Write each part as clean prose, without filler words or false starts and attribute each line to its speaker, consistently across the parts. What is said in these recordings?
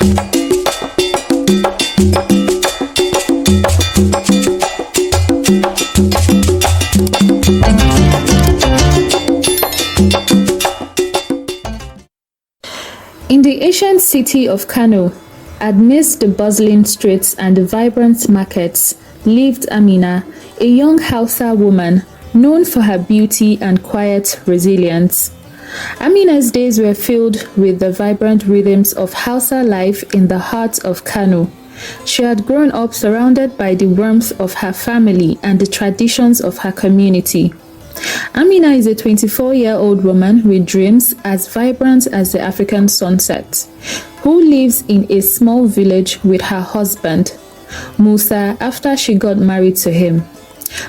Speaker 1: In the ancient city of Kano, amidst the bustling streets and the vibrant markets, lived Amina, a young Hausa woman known for her beauty and quiet resilience. Amina's days were filled with the vibrant rhythms of Hausa life in the heart of Kano. She had grown up surrounded by the warmth of her family and the traditions of her community. Amina is a 24-year-old woman with dreams as vibrant as the African sunset, who lives in a small village with her husband, Musa, after she got married to him.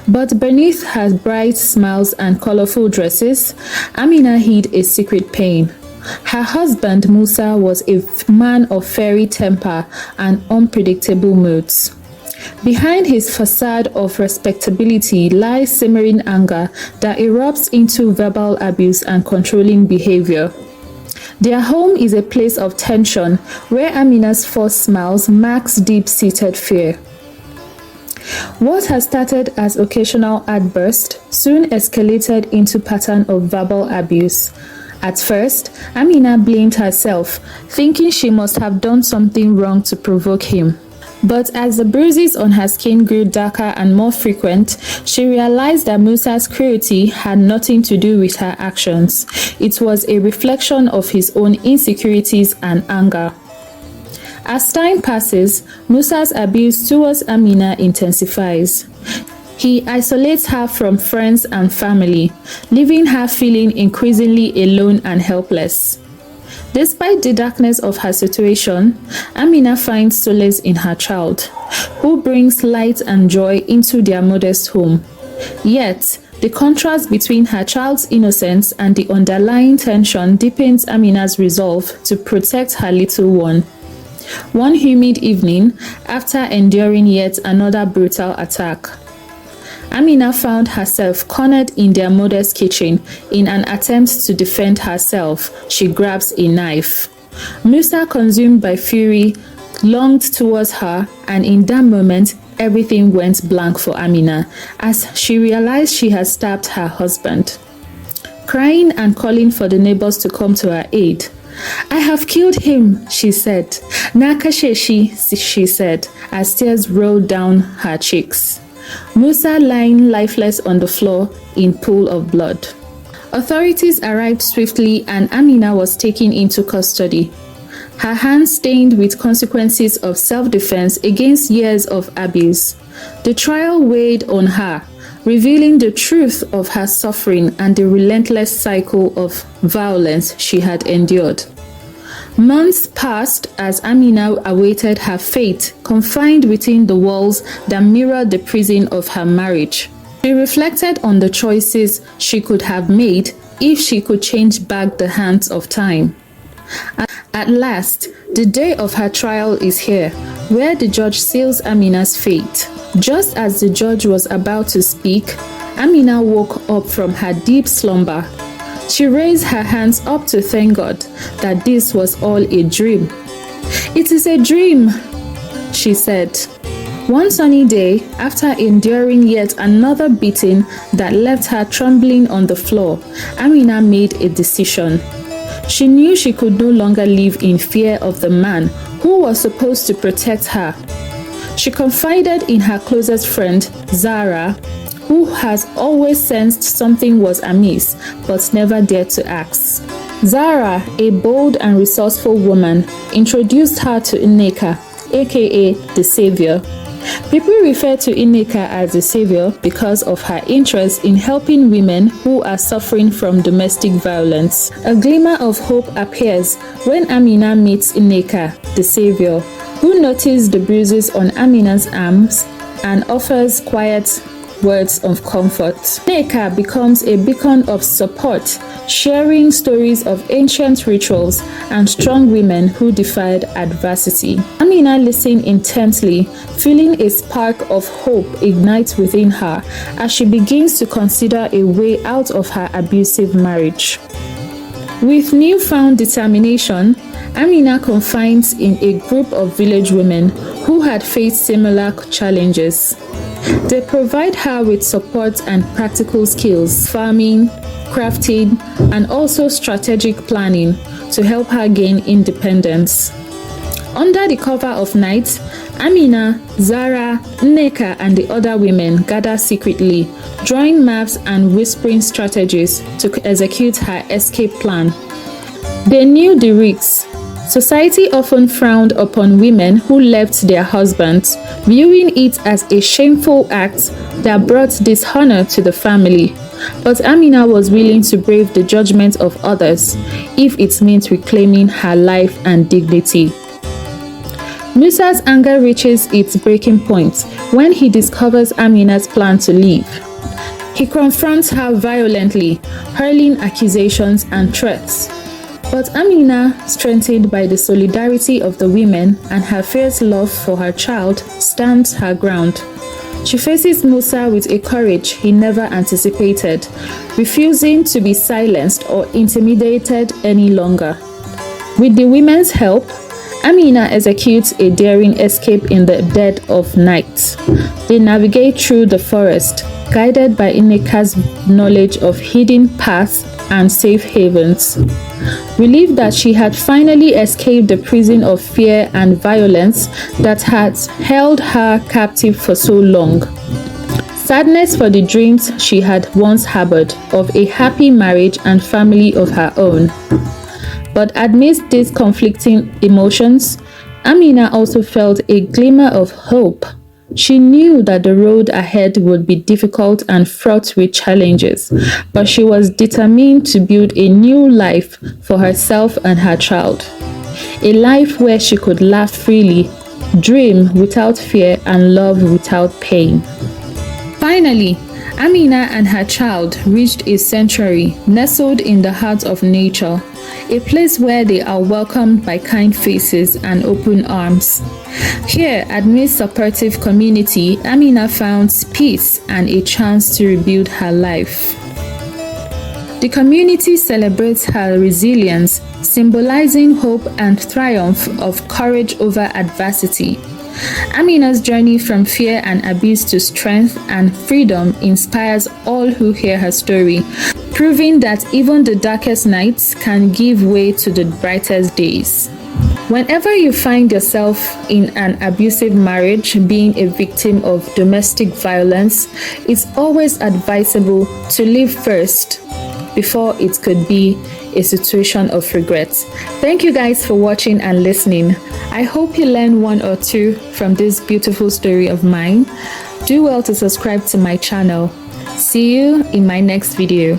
Speaker 1: But beneath her bright smiles and colorful dresses, Amina hid a secret pain. Her husband, Musa, was a man of fiery temper and unpredictable moods. Behind his facade of respectability lies simmering anger that erupts into verbal abuse and controlling behavior. Their home is a place of tension where Amina's forced smiles marks deep-seated fear. What has started as occasional outbursts soon escalated into a pattern of verbal abuse. At first, Amina blamed herself, thinking she must have done something wrong to provoke him. But as the bruises on her skin grew darker and more frequent, she realized that Musa's cruelty had nothing to do with her actions. It was a reflection of his own insecurities and anger. As time passes, Musa's abuse towards Amina intensifies. He isolates her from friends and family, leaving her feeling increasingly alone and helpless. Despite the darkness of her situation, Amina finds solace in her child, who brings light and joy into their modest home. Yet, the contrast between her child's innocence and the underlying tension deepens Amina's resolve to protect her little one. One humid evening, after enduring yet another brutal attack, Amina found herself cornered in their modest kitchen. In an attempt to defend herself, she grabs a knife. Musa, consumed by fury, lunged towards her, and in that moment, everything went blank for Amina as she realized she had stabbed her husband. Crying and calling for the neighbors to come to her aid. "I have killed him," she said. "Na kashe shi," she said, as tears rolled down her cheeks. Musa lying lifeless on the floor in pool of blood. Authorities arrived swiftly and Amina was taken into custody. Her hands stained with consequences of self-defense against years of abuse. The trial weighed on her, revealing the truth of her suffering and the relentless cycle of violence she had endured. Months passed as Amina awaited her fate, confined within the walls that mirrored the prison of her marriage. She reflected on the choices she could have made if she could change back the hands of time. At last, the day of her trial is here, where the judge seals Amina's fate. Just as the judge was about to speak, Amina woke up from her deep slumber. She raised her hands up to thank God that this was all a dream. "It is a dream," she said. One sunny day, after enduring yet another beating that left her trembling on the floor, Amina made a decision. She knew she could no longer live in fear of the man who was supposed to protect her. She confided in her closest friend, Zara, who has always sensed something was amiss but never dared to ask. Zara, a bold and resourceful woman, introduced her to Nneka, aka the Savior. People refer to Nneka as the Savior because of her interest in helping women who are suffering from domestic violence. A glimmer of hope appears when Amina meets Nneka, the Savior, who noticed the bruises on Amina's arms and offers quiet words of comfort. Nneka becomes a beacon of support, sharing stories of ancient rituals and strong women who defied adversity. Amina listened intently, feeling a spark of hope ignite within her as she begins to consider a way out of her abusive marriage. With newfound determination, Amina confides in a group of village women who had faced similar challenges. They provide her with support and practical skills, farming, crafting, and also strategic planning to help her gain independence. Under the cover of night, Amina, Zara, Nneka, and the other women gather secretly, drawing maps and whispering strategies to execute her escape plan. They knew the risks. Society often frowned upon women who left their husbands, viewing it as a shameful act that brought dishonor to the family. But Amina was willing to brave the judgment of others if it meant reclaiming her life and dignity. Musa's anger reaches its breaking point when he discovers Amina's plan to leave. He confronts her violently, hurling accusations and threats. But Amina, strengthened by the solidarity of the women and her fierce love for her child, stands her ground. She faces Musa with a courage he never anticipated, refusing to be silenced or intimidated any longer. With the women's help, Amina executes a daring escape in the dead of night. They navigate through the forest, guided by Nneka's knowledge of hidden paths and safe havens. Relieved that she had finally escaped the prison of fear and violence that had held her captive for so long. Sadness for the dreams she had once harbored of a happy marriage and family of her own. But amidst these conflicting emotions, Amina also felt a glimmer of hope. She knew that the road ahead would be difficult and fraught with challenges, but she was determined to build a new life for herself and her child. A life where she could laugh freely, dream without fear, and love without pain. Finally, Amina and her child reached a sanctuary nestled in the heart of nature, a place where they are welcomed by kind faces and open arms. Here, amidst supportive community, Amina found peace and a chance to rebuild her life. The community celebrates her resilience, symbolizing hope and triumph of courage over adversity. Amina's journey from fear and abuse to strength and freedom inspires all who hear her story, proving that even the darkest nights can give way to the brightest days. Whenever you find yourself in an abusive marriage, being a victim of domestic violence, it's always advisable to leave first before it could be a situation of regret. Thank you guys for watching and listening. I hope you learned one or two from this beautiful story of mine. Do well to subscribe to my channel. See you in my next video.